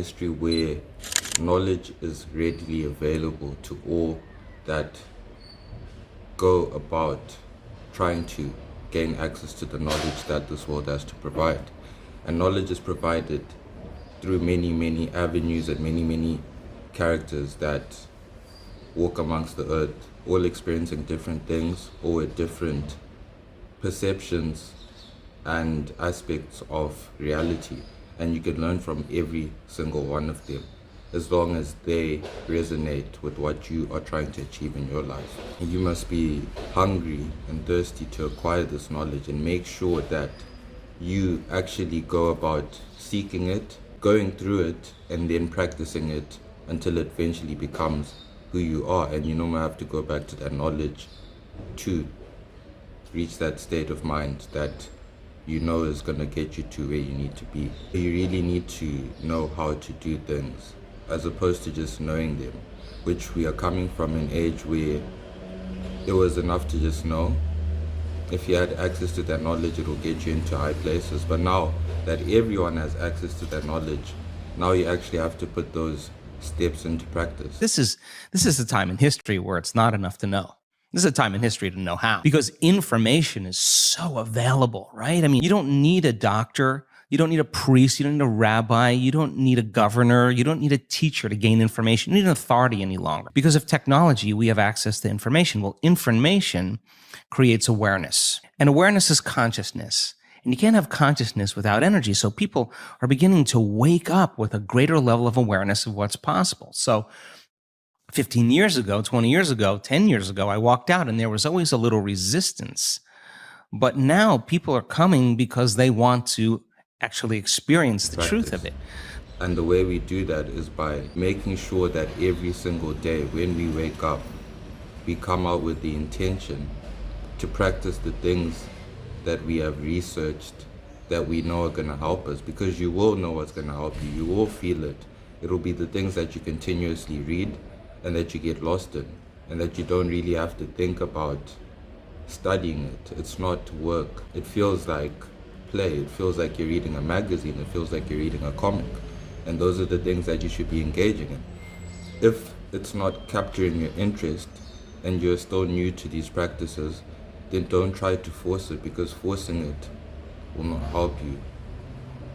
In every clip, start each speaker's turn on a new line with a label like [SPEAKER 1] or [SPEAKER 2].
[SPEAKER 1] history where knowledge is readily available to all that go about trying to gain access to the knowledge that this world has to provide. And knowledge is provided through many, many avenues and many, many characters that walk amongst the earth, all experiencing different things, all with different perceptions and aspects of reality. And you can learn from every single one of them, as long as they resonate with what you are trying to achieve in your life. And you must be hungry and thirsty to acquire this knowledge, and make sure that you actually go about seeking it, going through it, and then practicing it until it eventually becomes who you are. And you no more have to go back to that knowledge to reach that state of mind that you know is going to get you to where you need to be. You really need to know how to do things as opposed to just knowing them, which we are coming from an age where it was enough to just know. If you had access to that knowledge, it will get you into high places. But now that everyone has access to that knowledge, now you actually have to put those steps into practice.
[SPEAKER 2] This is a time in history where it's not enough to know. This is a time in history to know how, because information is so available, right? I mean, you don't need a doctor, you don't need a priest, you don't need a rabbi, you don't need a governor, you don't need a teacher to gain information. You need an authority any longer. Because of technology, we have access to information. Well, information creates awareness, and awareness is consciousness. And you can't have consciousness without energy. So people are beginning to wake up with a greater level of awareness of what's possible. So 15 years ago, 20 years ago, 10 years ago, I walked out and there was always a little resistance. But now people are coming because they want to actually experience the truth of it.
[SPEAKER 1] And the way we do that is by making sure that every single day when we wake up, we come out with the intention to practice the things that we have researched that we know are going to help us, because you will know what's going to help you. You will feel it. It'll be the things that you continuously read and that you get lost in, and that you don't really have to think about studying it. It's not work. It feels like play. It feels like you're reading a magazine. It feels like you're reading a comic. And those are the things that you should be engaging in. If it's not capturing your interest and you're still new to these practices, then don't try to force it, because forcing it will not help you.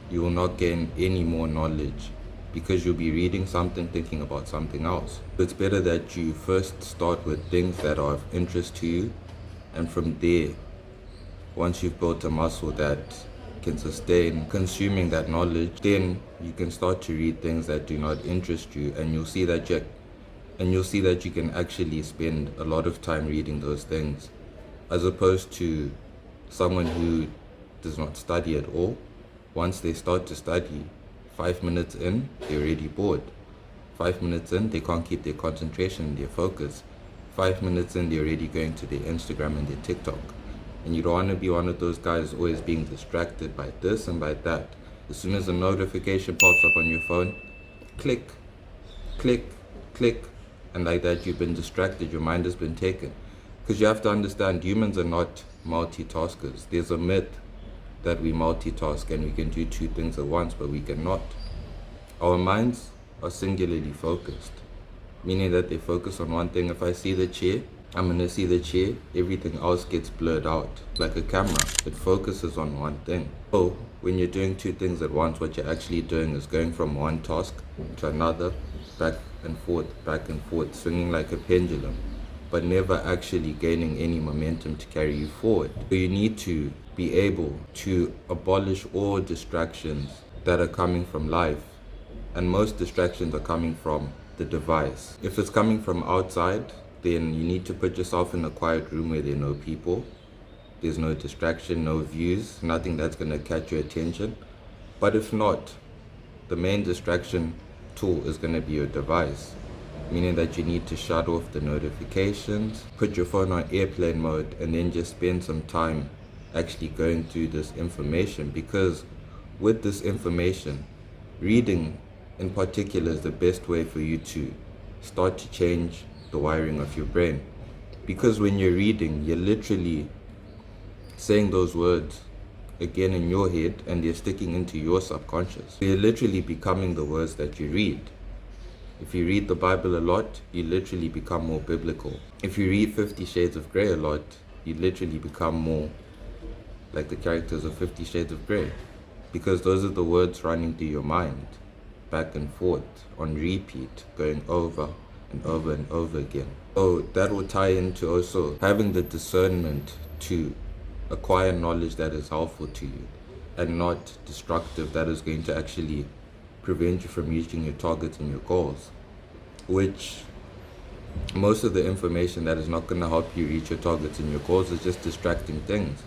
[SPEAKER 1] You will not gain any more knowledge, because you'll be reading something, thinking about something else. It's better that you first start with things that are of interest to you, and from there, once you've built a muscle that can sustain consuming that knowledge, then you can start to read things that do not interest you, and you'll see that you can actually spend a lot of time reading those things, as opposed to someone who does not study at all. Once they start to study, 5 minutes in, they're already bored. 5 minutes in, they can't keep their concentration and their focus. 5 minutes in, they're already going to their Instagram and their TikTok. And you don't want to be one of those guys always being distracted by this and by that. As soon as a notification pops up on your phone, click, click, click, and like that you've been distracted, your mind has been taken. Because you have to understand, humans are not multitaskers. There's a myth that we multitask and we can do two things at once, but we cannot. Our minds are singularly focused, meaning that they focus on one thing. If I see the chair, I'm going to see the chair. Everything else gets blurred out. Like a camera, it focuses on one thing. So when you're doing two things at once, what you're actually doing is going from one task to another, back and forth, swinging like a pendulum, but never actually gaining any momentum to carry you forward. So you need to be able to abolish all distractions that are coming from life. And most distractions are coming from the device. If it's coming from outside, then you need to put yourself in a quiet room where there are no people. There's no distraction, no views, nothing that's going to catch your attention. But if not, the main distraction tool is going to be your device, meaning that you need to shut off the notifications, put your phone on airplane mode, and then just spend some time actually going through this information. Because with this information, reading in particular is the best way for you to start to change the wiring of your brain. Because when you're reading, you're literally saying those words again in your head and they're sticking into your subconscious. You're literally becoming the words that you read. If you read the Bible a lot, you literally become more biblical. If you read 50 Shades of Grey a lot, you literally become more like the characters of 50 Shades of Grey. Because those are the words running through your mind, back and forth, on repeat, going over and over and over again. So that will tie into also having the discernment to acquire knowledge that is helpful to you and not destructive, that is going to actually prevent you from reaching your targets and your goals. Which most of the information that is not going to help you reach your targets and your goals is just distracting things.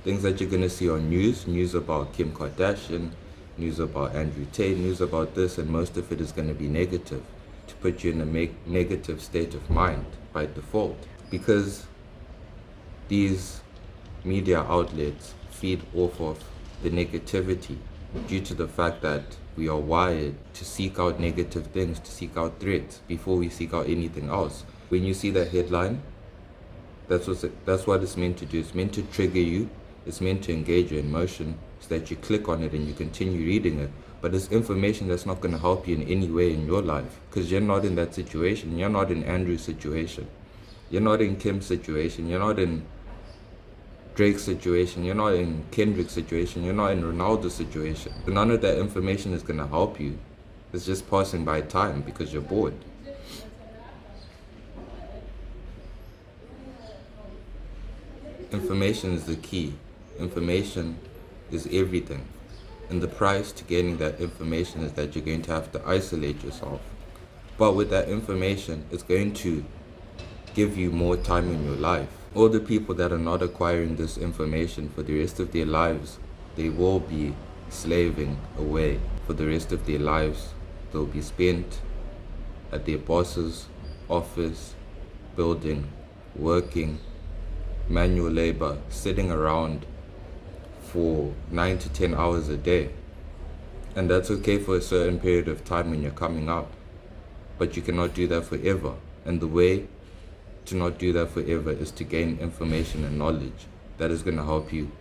[SPEAKER 1] Things that you're going to see on news about Kim Kardashian, news about Andrew Tate, news about this, and most of it is going to be negative to put you in a negative state of mind by default. Because these media outlets feed off of the negativity due to the fact that we are wired to seek out negative things, to seek out threats before we seek out anything else. When you see that headline, that's what it's meant to do. It's meant to trigger you. It's meant to engage your emotion so that you click on it and you continue reading it. But it's information that's not going to help you in any way in your life, because you're not in that situation. You're not in Andrew's situation. You're not in Kim's situation. You're not in Drake's situation. You're not in Kendrick's situation. You're not in Ronaldo's situation. So none of that information is going to help you. It's just passing by time because you're bored. Information is the key. Information is everything. And the price to gaining that information is that you're going to have to isolate yourself. But with that information, it's going to give you more time in your life. All the people that are not acquiring this information for the rest of their lives, they will be slaving away for the rest of their lives. They'll be spent at their boss's office, building, working, manual labor, sitting around for 9 to 10 hours a day. And that's okay for a certain period of time when you're coming up, but you cannot do that forever. And the way to not do that forever is to gain information and knowledge that is going to help you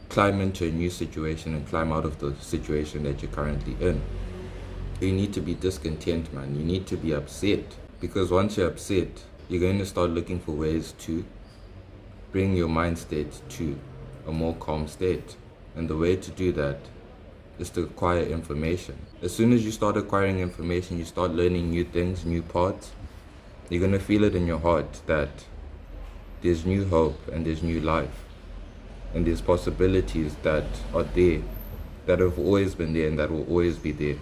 [SPEAKER 1] climb into a new situation and climb out of the situation that you're currently in. You need to be discontent, man. You need to be upset, because once you're upset, you're going to start looking for ways to bring your mind state to a more calm state. And the way to do that is to acquire information. As soon as you start acquiring information, you start learning new things, new parts, you're going to feel it in your heart that there's new hope and there's new life. And there's possibilities that are there, that have always been there and that will always be there,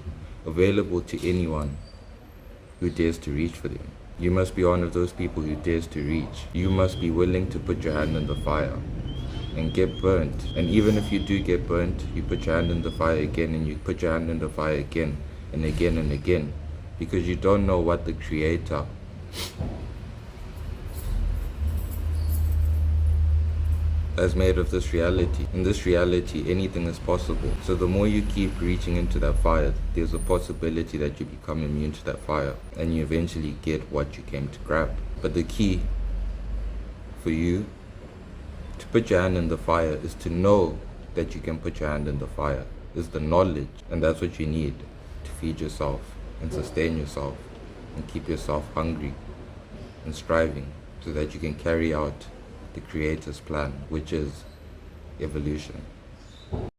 [SPEAKER 1] available to anyone who dares to reach for them. You must be one of those people who dares to reach. You must be willing to put your hand in the fire and get burnt. And even if you do get burnt, you put your hand in the fire again, and you put your hand in the fire again and again and again, because you don't know what the Creator has made of this reality. In this reality, anything is possible. So the more you keep reaching into that fire, there's a possibility that you become immune to that fire and you eventually get what you came to grab. But the key for you to put your hand in the fire is to know that you can put your hand in the fire, is the knowledge. And that's what you need to feed yourself and sustain yourself and keep yourself hungry and striving, so that you can carry out the Creator's plan, which is evolution.